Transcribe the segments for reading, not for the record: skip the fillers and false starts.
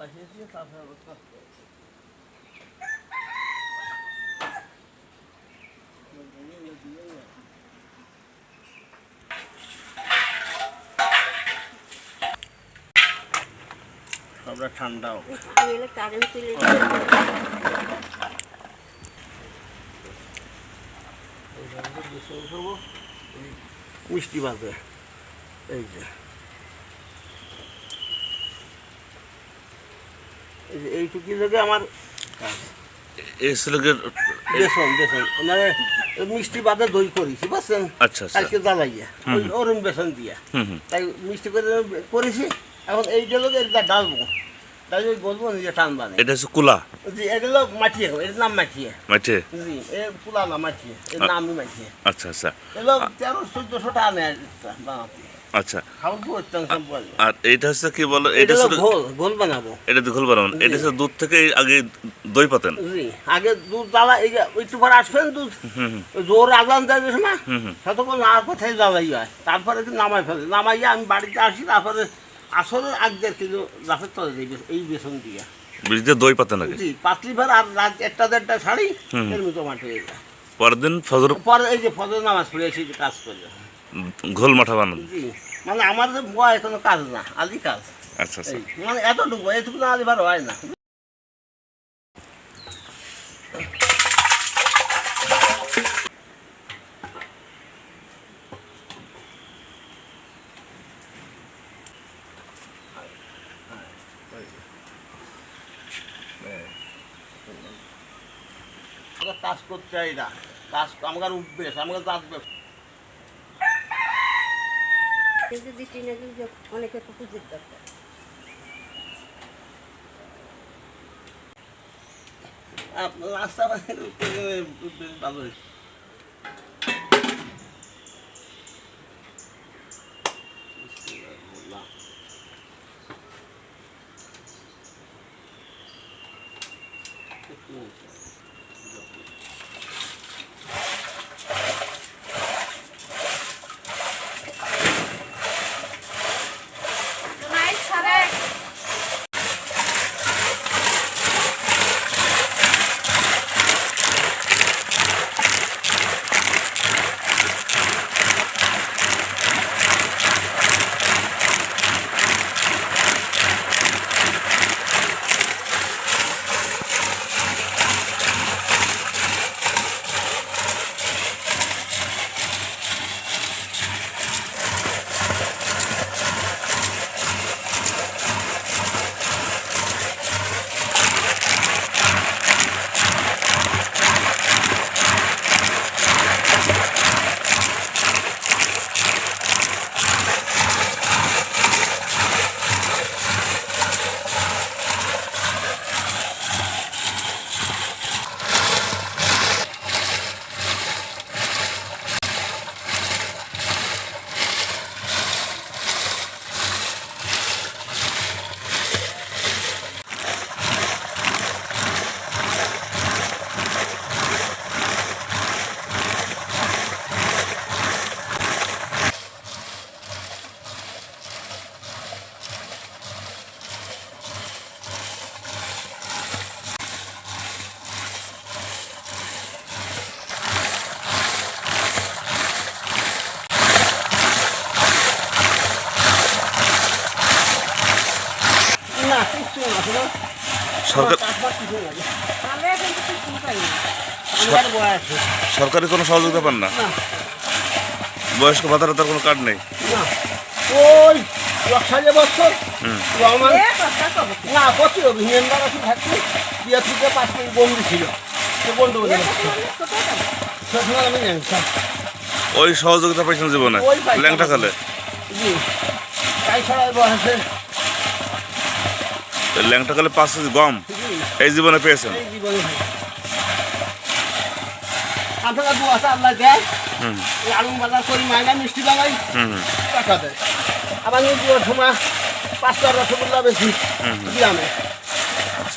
সবটা ঠান্ডা মিষ্টি বাজে এই যে এইটুকু লোকে আমার বেসন বেসন মানে মিষ্টি বাদে দই করেছি বুঝছেন। আচ্ছা কালকে জ্বালাইয়া ওরম বেসন দিয়া তাই মিষ্টি করে করেছি। এখন এইটা লোক এটা ডালবো তাই বলবো নিজে টানবা না। এটা হচ্ছে কুলা। জি এটা হলো মাটিয়ে, এর নাম মাটিয়ে। মাটিয়ে জি এ কুলা না মাটিয়ে, এর নামই মাটিয়ে। আচ্ছা আচ্ছা এগুলো 1300-1400 টাকা নেয় বানাতে। আচ্ছা আর এটা হচ্ছে কি বলো, এটা ঘোল বানাবো। এটা ঘোল বানাবো। এটা হচ্ছে দুধ থেকে আগে দই পাতেন। জি আগে দুধ জ্বালা এই যে একটু পরে আসবেন দুধ জোর আজান দেয় না ততক্ষণ না কোথায় জ্বালাই হয়। তারপরে নামাই ফেলে, নামাইয়া আমি বাড়িতে আসি। তারপরে আসলে 1.5 কিলো রাফের তলে দিই এই বেসন দিয়ে দই পাতেন আগে। জি পাতলি ভর আর রাত 1টা-1.5টা ছাড়ি এর মতো মাঠে হয়ে যায়। পরের দিন ফজর পরে এই যে ফজর নামাজ পড়ে এসে কাজ করে ঘোল মাঠা বানান। জি মানে আমাদের বয় কোনো কাজ না, আলি কাজ। আচ্ছা আচ্ছা মানে এতটুকু এটুকু না আলি ভালো হয় না। কাজ করতে চাই না, কাজ আমার উঠবেশ, আমাকে যাবে অনেকে পুকুরের দরকার। রাস্তা ভালো হয়েছে। সরকারি কোনো সহযোগিতা পান না? বয়স্ক ভাতার তার কোনো কার্ড নেই? ওই 60 বছর না কত মেম্বার আছে থাকতে দিয়ে থেকে 5 মিনিট বন্ধু ছিল বন্ধু ওই সহযোগিতা পাইছেন জীবনে ল্যাংটা কালে? জি তাই ছাড়া বয়সে ল্যাংটা কালে 5 কেজি গম এই জীবনে পেয়েছেন? এই জীবনে আপনারা দুয়াটা আল্লাহ দেয়। আলু বাজার করি মাইনা মিষ্টি বানাই টাকা দেয়। আবার দুয়ার সময় 5টা রসগোল্লা বেশি গ্রামে।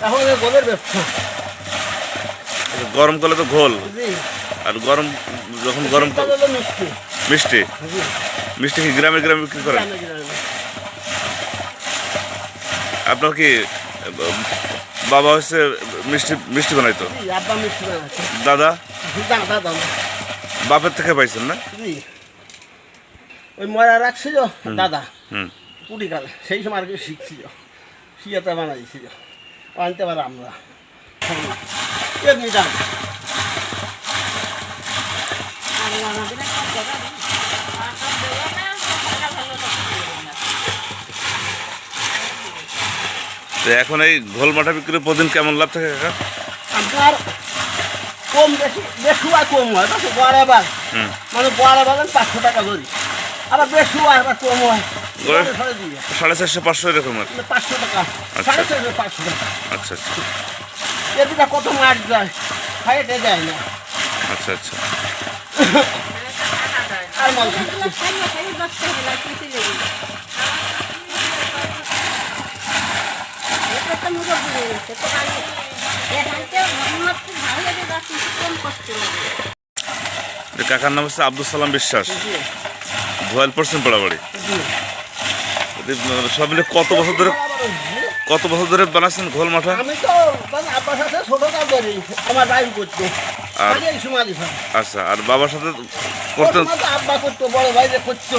এখন গোলের ব্যবসা। গরমকালে তো ঘোল আর গরম যখন গরম মিষ্টি মিষ্টি মিষ্টি কি গ্রামে গ্রামে বিক্রি করেন? আপনার কি বাবা হচ্ছে মিষ্টি মিষ্টি বানাইতো। জি, আব্বা মিষ্টি বানাচ্ছে। দাদা দাদা দাদা বাপের থেকে পাইছেন না? জি, ওই মরা রাখছিল দাদা হুম। কুড়িকালে, সেই সময় আর কি শিখছিল, শিয়াতে বানাইছিল, আনতে পারে আমরা এমনি দাম। তো এখন এই ঘোল মাঠা বিক্রি প্রতিদিন কেমন লাভ থাকে কাকা? আপনার কম বেশি বেশি আর কম হয়, বেশি বড় বাগ হুম। মানে বড় বাগান 500 টাকা ধরি, আবার বেশি হয় আবার কম হয়, গড়ে? ছড়ে দিয়ে 450-500 এরকম আর। 500 টাকা, 450 500 টাকা। আচ্ছা আচ্ছা এদিকে কত মাছ যায়, হাইটে যায় না আচ্ছা আচ্ছা। আর মাল কাকার নাম হচ্ছে আব্দুল সালাম বিশ্বাস, ধোয়াল পশ্চিম পাড়াবাড়ি। সব মিলে কত বছর ধরে বানাচ্ছেন ঘোল মাঠা? আমি তো আব্বার সাথে ছোট কাজ করি, আমার ভাই করতো আর আগে এই সময় দিতাম। আচ্ছা, আর বাবার সাথে করতেন? আব্বা করতো, বড় ভাই যে করতো।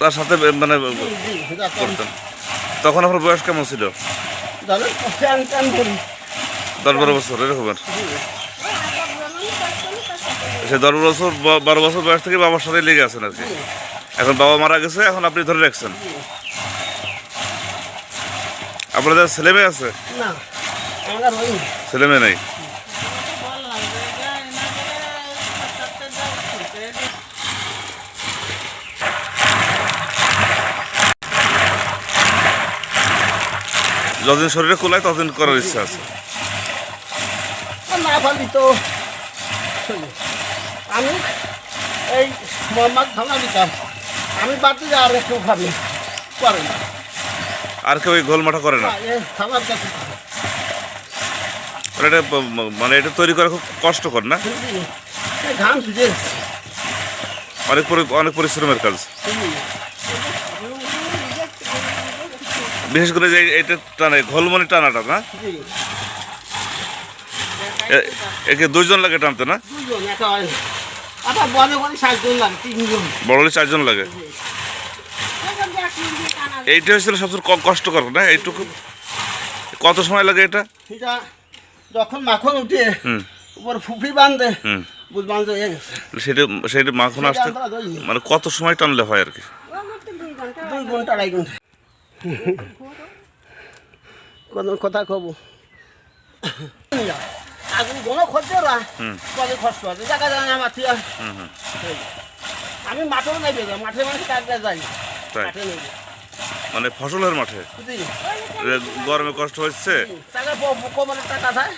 তার সাথে মানে করতেন। তখন আপনার বয়স কেমন ছিল? ধরেন ফ্যান ট্যান করি 10-12 বছর এরকম। সে 10 বছর 12 বছর বয়স থেকে বাবার সাথে লেগে আছেন আর কি। এখন বাবা মারা গেছে, এখন আপনি ধরে রাখছেন। আপনাদের ছেলে মেয়ে আছে? না, আমরা রই ছেলে মেয়ে নেই। যতদিন শরীরে কোলায় ততদিন করার ইচ্ছা আছে। না পারি তো চলি। আমি এই মোহাম্মদ থানা দিতাম, আমি বাড়তে যা আর একটু ভাবি করে না, আর কেউ এই গোল মাঠা করে না? থানার কাছে এটা মানে এটা তৈরি করা খুব কষ্টকর না? ঘাম সুঝে অনেক পরিশ্রমের কাজ। বিশেষ করে যে এটা টানে ঘোলমনি টানাটা না, একে 2 জন লাগে টানতে না? বড় হলে 4 জন লাগে। এইটা হয়েছিল সবচেয়ে কষ্টকর না? এইটুকু কত সময় লাগে এটা? যখন মাখন উঠে উপর ফুফি বাঁধে সেটা মাখন আসতে মানে কত সময় টানলে হয় আর কি? 2 ঘন্টা 2.5 ঘন্টা। কোন কথা কব আগুন কোনো খরচা কবে কষ্ট আছে দেখা যায় না মাঠে। আমি মাঠেও নেবে মাঠে মাঠে কাজে যাই, মাঠে নেবে মানে ফসলের মাঠে গরমে কষ্ট হচ্ছে। টাকা যায়।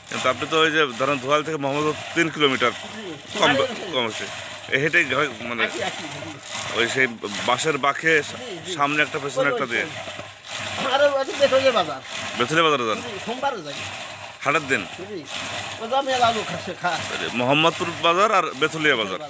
কিন্তু আপনি তো ওই যে ধরেন ধোয়াল থেকে মোহাম্মদপুর 3 কিলোমিটার কম হচ্ছে, হেঁটেই মানে ওই সেই বাঁশের বাঁকে সামনে একটা পেছনে একটা দিয়ে বেথুলিয়া বাজারে যান হাটের দিন? মোহাম্মদপুর বাজার আর বেথুলিয়া বাজার।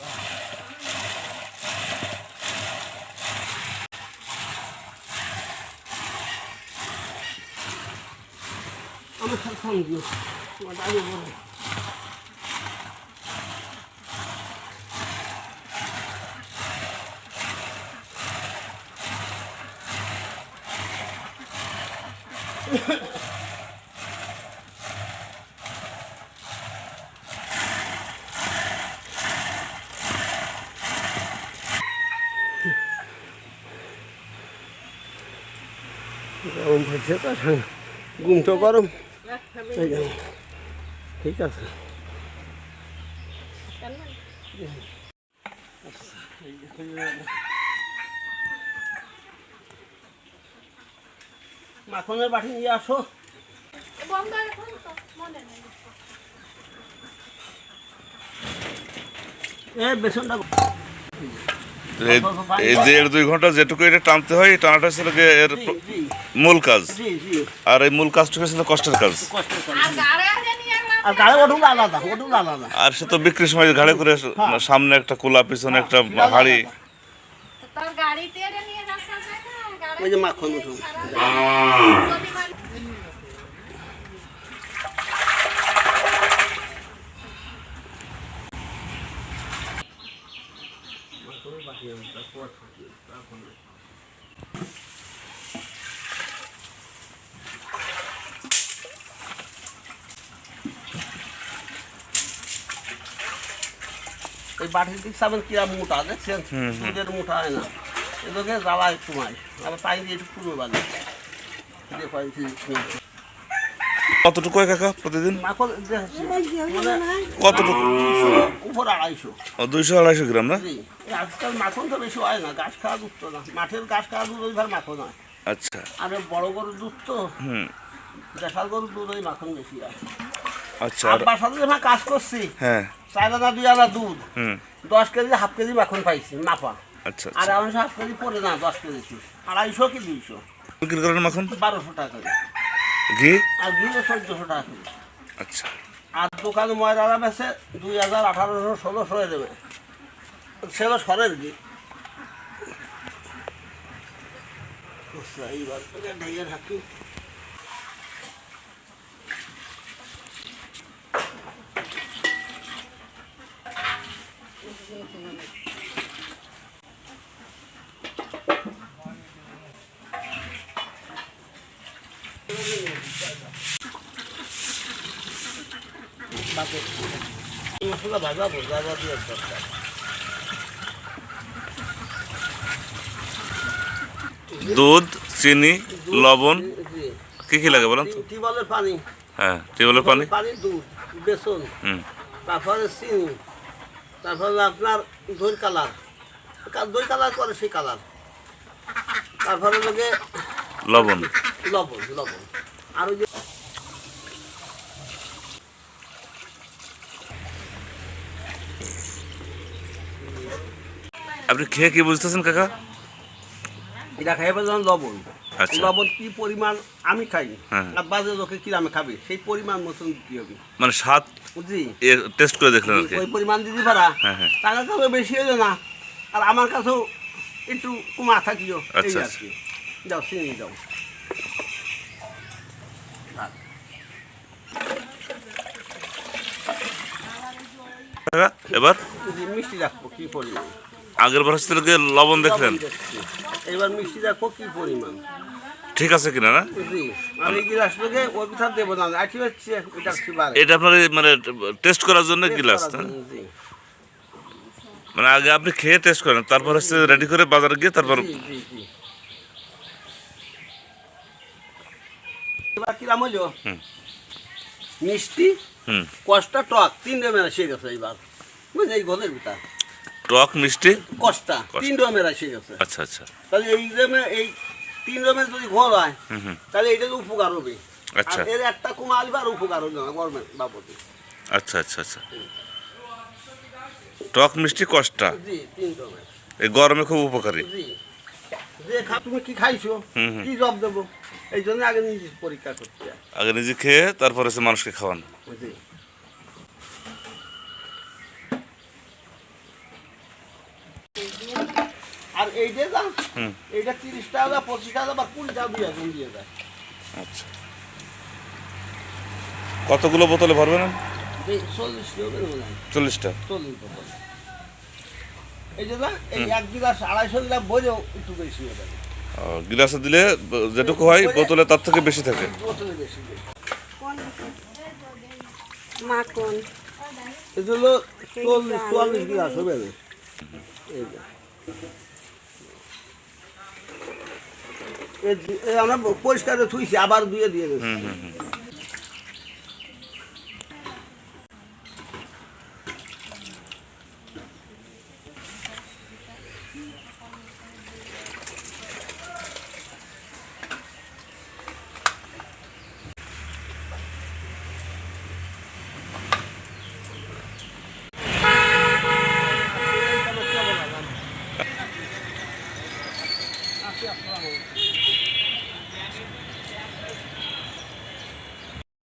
গরম হচ্ছে তো, ঘুমটো গরম, ঠিক আছে। মাখনের বাটি নিয়ে আসো। বেসনটা এই 1.5-2 ঘন্টা যেটুকু এটা টানতে হয়, টানাটা ছিল এর মূল কাজ। আর এই মূল কাজটুকু ছিল কষ্টের কাজ। আর সে তো বিক্রির সময় ঘাড়ে করে সামনে একটা কোলা, পিছনে একটা হাড়ি। ওই যে মাখন উঠুন। এই বাটির দিক সাবেন কিরাম মোটা দেখছেন, দুধের মোটা হয় না, এদেরকে জ্বালা একটু মাই আবার তাই দিয়ে একটু পুরো বাজে কতটুকু হয় কাকা প্রতিদিন? মাখন দেখছি মানে কতটুকু? উপর 250। 200-250 গ্রাম না? জি, আজকাল মাখন তো বেশি হয় না, ঘাস খাওয়া দুধ তো না, মাঠের ঘাস খাওয়া দুধ ওই ভার মাখন হয়। আচ্ছা। আর বড় গরুর দুধ তো, দেশাল গরুর দুধ ওই মাখন বেশি হয়। আচ্ছা। আব্বার সাথে যখন কাজ করছি, হ্যাঁ, 4 আনা 2 আনা দুধ, 10 কেজি হাফ কেজি মাখন পাইছি মাপা। আচ্ছা। আর এখন হাফ কেজি পড়ে না, 10 কেজি 250 কি 200। বিক্রি করেন মাখন? 1200 টাকা করে। ঘি? আর ঘি 1400 টাকা করে। আচ্ছা। আর দোকানে ময়দারা বেছে 2000, 1800, 1600 হয়ে দেবে, সেগুলো সরের ঘি। এইবার ঢেকে থাকি। মশলা ভাজাবো, ভাজা দিয়ে দরকার। দুধ, চিনি, লবণ, কি কি লাগে বলেন তো? টিউবওয়েলের পানি, হ্যাঁ, টিউবওয়েলের পানি, দুধ, বেসন, তারপরে চিনি, তারপরে আপনার দই কালার, দই কালার করে সেই কালার, তারপরে লোকে লবণ। লবণ লবণ আর ওই যে আপনি খেয়ে কি বুঝতেছেন কাকা? এটা খাইবে যখন লবণ, আচ্ছা। লবণ কি পরিমাণ আমি খাই, হ্যাঁ। আর বাজে লোকে কিরামে খাবে সেই পরিমাণ মতন দিতে হবে। মানে স্বাদ জি, টেস্ট করে দেখলেন আর কি? ওই পরিমাণ দিতে পারা, হ্যাঁ, হ্যাঁ। টাকা কাছে বেশি হইলো না, আর আমার কাছেও একটু কমা থাকিও, এই আচ্ছা, আর কি। যাও চিনি যাও। কাকা এবার মিষ্টি রাখবো কি পরিমাণ, আগের বার হচ্ছে লোকে লবণ দেখলেন, এবার মিষ্টি রাখবো কি পরিমাণ, ঠিক আছে কিনা না? জি। আর এই গিলাস লোকে ওই পিঠা দেবো না, আঠি হচ্ছে এটা ছিবারে। এটা আপনার মানে টেস্ট করার জন্য গিলাস, তাই না? জি মানে আগে আপনি খেয়ে টেস্ট করেন, তারপর হচ্ছে রেডি করে বাজারে গিয়ে তারপর। জি জি জি। এবার কিরাম হইলো, মিষ্টি, কষ্টা, টক, 3 রকমের এসে গেছে এইবার, বুঝলি এই ঘরের ভিতর টক, মিষ্টি, কষ্টা 3 রকমের এসে গেছে। আচ্ছা আচ্ছা তাহলে এই রকমের এই 3 রকমের যদি ঘোল হয়, তাহলে এইটা তো উপকার হবে। আচ্ছা। আর এর একটা কমা আসবে আর উপকার হবে না গরমের বাবদে। আচ্ছা আচ্ছা আচ্ছা। টক, মিষ্টি, কষ্টা, জি 3 রকমের। এই গরমে খুব উপকারী। জি, যে তুমি কি খাইছো, কি জব দেবো, এই জন্য আগে নিজে পরীক্ষা করতে হয়। আগে নিজে খেয়ে তারপর হচ্ছে মানুষকে খাওয়ান। জি। আর এই যে দাম, এইটা 30 টাকা, 25 টাকা বা 20 টাকা দিয়ে দেয়। আচ্ছা, কতগুলো বোতলে ভরবেন? 40 টাকা মনে হয়। 40টা। 40 বোতল। এই যে না, এই 1 গিলাস 250 গ্রাম বইলেও একটু বেশি হয়ে যাবে। গিলাসে দিলে যেটুকু হয় বোতলে তার থেকে বেশি থাকে। বোতলে বেশি। মাখন এটা হলো 44 গিলাস হবে। এই যে আমরা পরিষ্কার থুইছি, আবার ধুয়ে দিয়ে দিচ্ছি।